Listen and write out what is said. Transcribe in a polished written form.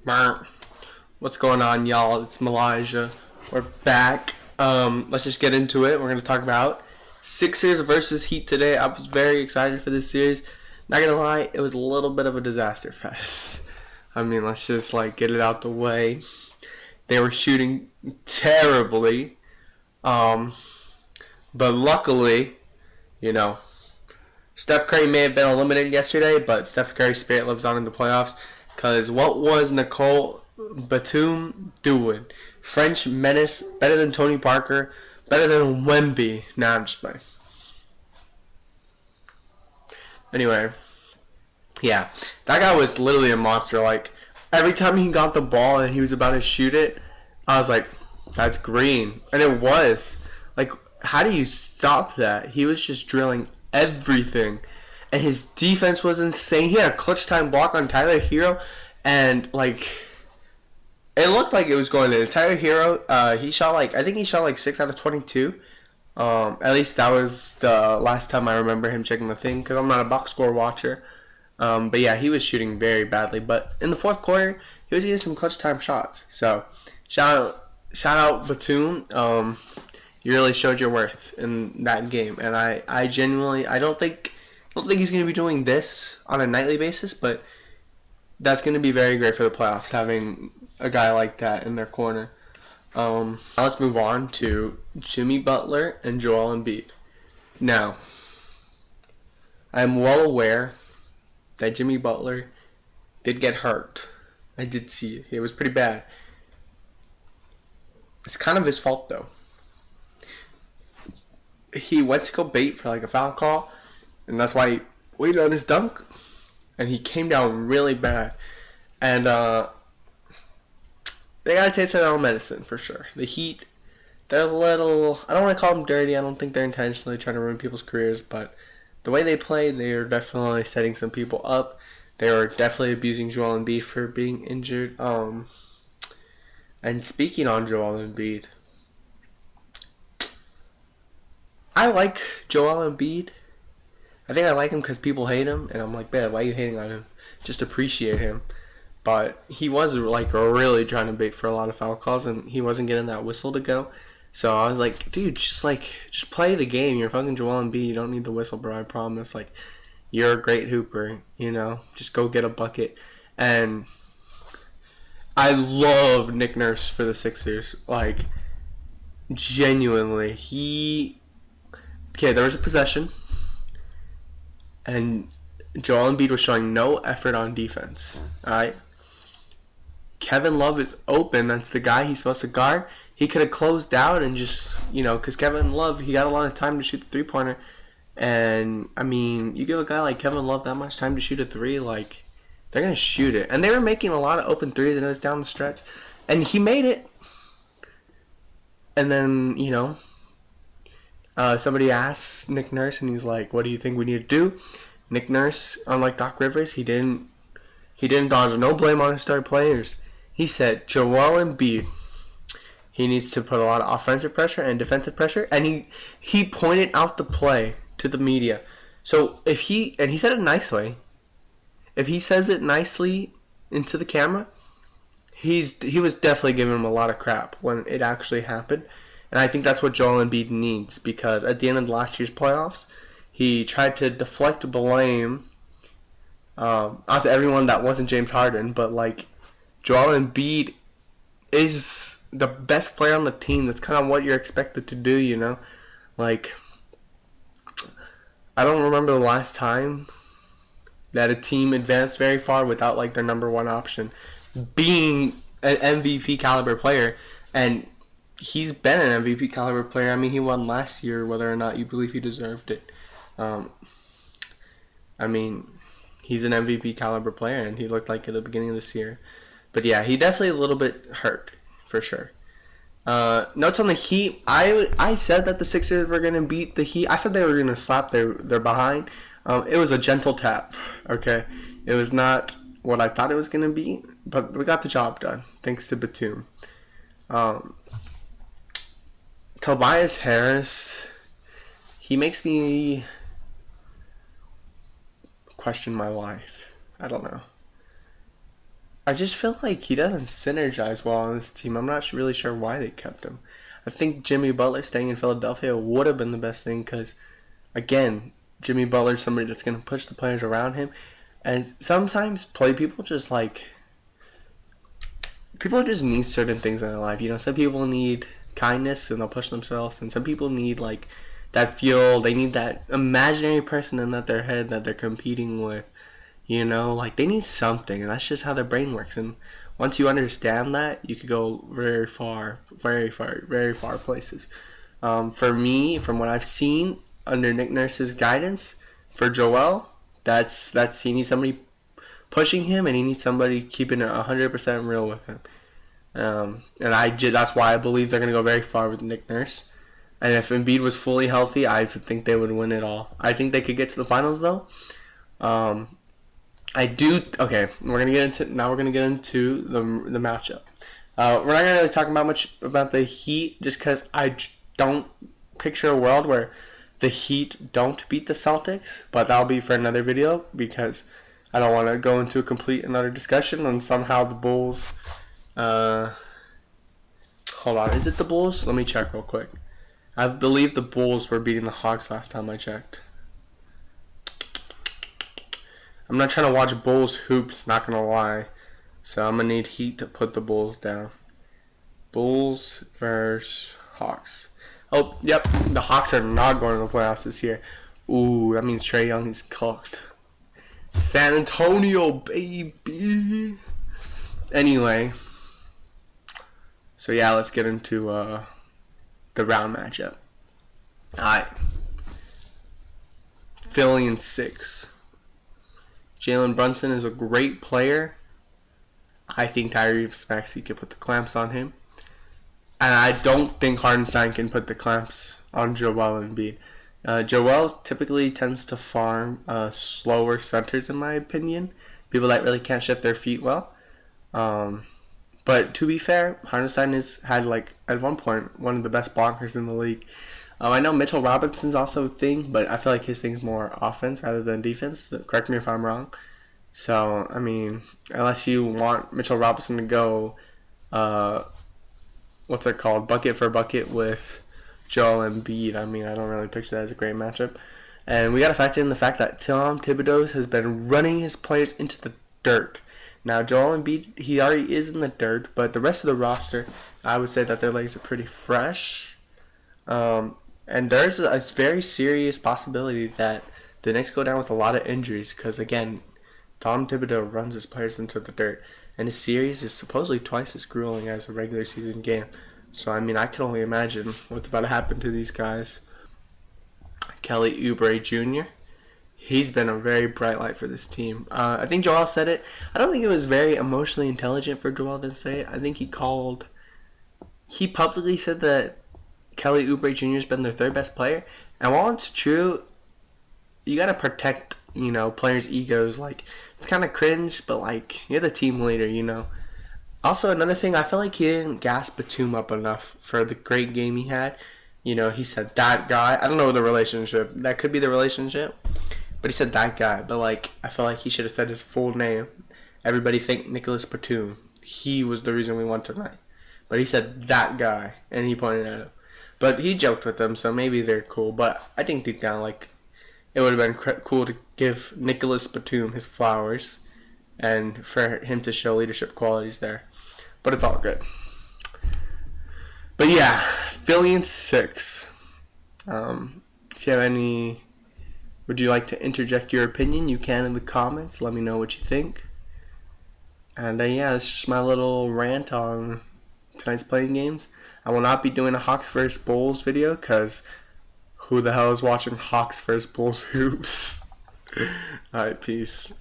Brr. What's going on, y'all? It's Malaysia. We're back. Let's just get into it. We're gonna talk about Sixers versus Heat today. I was very excited for this series. Not gonna lie, it was a little bit of a disaster fest. I mean, let's just get it out the way. They were shooting terribly, but luckily, you know, Steph Curry may have been eliminated yesterday, but Steph Curry's spirit lives on in the playoffs. Because what was Nicole Batum doing? French menace, better than Tony Parker, better than Wemby. Nah, I'm just playing. Anyway, yeah, that guy was literally a monster. Every time he got the ball and he was about to shoot it, I was like, that's green. And it was. How do you stop that? He was just drilling everything. And his defense was insane. He had a clutch time block on Tyler Hero. And, it looked like it was going in. Tyler Hero, he shot, I think he shot, 6 out of 22. At least that was the last time I remember him checking the thing. Because I'm not a box score watcher. But, yeah, he was shooting very badly. But in the fourth quarter, he was getting some clutch time shots. So, shout out Batum. You really showed your worth in that game. And I genuinely, I don't think he's going to be doing this on a nightly basis, but that's going to be very great for the playoffs, having a guy like that in their corner. Now let's move on to Jimmy Butler and Joel Embiid. Now, I'm well aware that Jimmy Butler did get hurt. I did see it. It was pretty bad. It's kind of his fault, though. He went to go bait for a foul call, and that's why he waited on his dunk, and he came down really bad. And they gotta taste their own medicine for sure. The Heat, they're a little, I don't want to call them dirty. I don't think they're intentionally trying to ruin people's careers, but the way they play, they are definitely setting some people up. They are definitely abusing Joel Embiid for being injured. And speaking on Joel Embiid, I like Joel Embiid. I think I like him because people hate him, and I'm like, man, why are you hating on him? Just appreciate him. But he was really trying to bait for a lot of foul calls, and he wasn't getting that whistle to go. So I was like, dude, just play the game. You're fucking Joel Embiid. You don't need the whistle, bro. I promise. You're a great hooper. Just go get a bucket. And I love Nick Nurse for the Sixers. Genuinely, okay, there was a possession, and Joel Embiid was showing no effort on defense. Alright? Kevin Love is open. That's the guy he's supposed to guard. He could have closed out and just, because Kevin Love, he got a lot of time to shoot the three-pointer. And, I mean, you give a guy like Kevin Love that much time to shoot a three, they're going to shoot it. And they were making a lot of open threes, and it was down the stretch. And he made it. And then, somebody asked Nick Nurse, and he's like, what do you think we need to do? Nick Nurse, unlike Doc Rivers, he didn't dodge no blame on his star players. He said, Joel Embiid, he needs to put a lot of offensive pressure and defensive pressure, and he pointed out the play to the media. So and he said it nicely. If he says it nicely into the camera, he was definitely giving him a lot of crap when it actually happened. And I think that's what Joel Embiid needs, because at the end of last year's playoffs, he tried to deflect blame onto everyone that wasn't James Harden, but Joel Embiid is the best player on the team. That's kind of what you're expected to do, I don't remember the last time that a team advanced very far without their number one option being an MVP caliber player, and he's been an MVP caliber player. I mean, he won last year, whether or not you believe he deserved it. I mean, he's an MVP caliber player, and he looked like it at the beginning of this year. But yeah, he definitely a little bit hurt, for sure. Notes on the Heat. I said that the Sixers were going to beat the Heat. I said they were going to slap their behind. It was a gentle tap, okay? It was not what I thought it was going to be, but we got the job done, thanks to Batum. Tobias Harris, he makes me question my life. I don't know. I just feel like he doesn't synergize well on this team. I'm not really sure why they kept him. I think Jimmy Butler staying in Philadelphia would have been the best thing because, again, Jimmy Butler's somebody that's going to push the players around him. And sometimes people just need certain things in their life. Some people need kindness and they'll push themselves, and some people need like that fuel. They need that imaginary person in their head that they're competing with. Like they need something, and that's just how their brain works. And once you understand that, you could go very far, very far, very far places. For me, from what I've seen under Nick Nurse's guidance, for Joel, that's he needs somebody pushing him, and he needs somebody keeping it 100% real with him. That's why I believe they're going to go very far with Nick Nurse. And if Embiid was fully healthy, I think they would win it all. I think they could get to the finals though. I do. Okay, we're gonna get into the matchup. We're not gonna really talk about much about the Heat, just because I don't picture a world where the Heat don't beat the Celtics. But that'll be for another video because I don't want to go into a complete another discussion on somehow the Bulls. Hold on, is it the Bulls? Let me check real quick. I believe the Bulls were beating the Hawks last time I checked. I'm not trying to watch Bulls hoops, not gonna lie. So I'm gonna need Heat to put the Bulls down. Bulls versus Hawks. Oh, yep, the Hawks are not going to the playoffs this year. Ooh, that means Trae Young is cooked. San Antonio, baby. Anyway, so yeah, let's get into the round matchup. Alright. Philly in 6. Jalen Brunson is a great player. I think Tyrese Maxey can put the clamps on him. And I don't think Hardenstein can put the clamps on Joel Embiid. Joel typically tends to farm slower centers, in my opinion. People that really can't shift their feet well. But to be fair, Hardenstein has had, at one point, one of the best blockers in the league. I know Mitchell Robinson's also a thing, but I feel like his thing's more offense rather than defense. Correct me if I'm wrong. So, I mean, unless you want Mitchell Robinson to go, bucket for bucket with Joel Embiid, I mean, I don't really picture that as a great matchup. And we got to factor in the fact that Tom Thibodeau has been running his players into the dirt. Now, Joel Embiid, he already is in the dirt, but the rest of the roster, I would say that their legs are pretty fresh. And there's a very serious possibility that the Knicks go down with a lot of injuries because, again, Tom Thibodeau runs his players into the dirt. And his series is supposedly twice as grueling as a regular season game. So, I mean, I can only imagine what's about to happen to these guys. Kelly Oubre Jr., he's been a very bright light for this team. I think Joel said it. I don't think it was very emotionally intelligent for Joel to say it. I think he publicly said that Kelly Oubre Jr. has been their third best player. And while it's true, you got to protect, players' egos. It's kind of cringe, but, you're the team leader, Also, another thing, I feel like he didn't gas Batum up enough for the great game he had. He said, that guy. I don't know the relationship. That could be the relationship. But he said, that guy. But, I feel like he should have said his full name. Everybody think Nicholas Batum. He was the reason we won tonight. But he said, that guy. And he pointed at him. But he joked with them, so maybe they're cool. But I think deep down, it would have been cool to give Nicholas Batum his flowers and for him to show leadership qualities there. But it's all good. But yeah, Philly in 6. If you have any, would you like to interject your opinion? You can in the comments. Let me know what you think. And yeah, that's just my little rant on tonight's playing games. I will not be doing a Hawks vs. Bulls video because who the hell is watching Hawks vs. Bulls hoops? Alright, peace.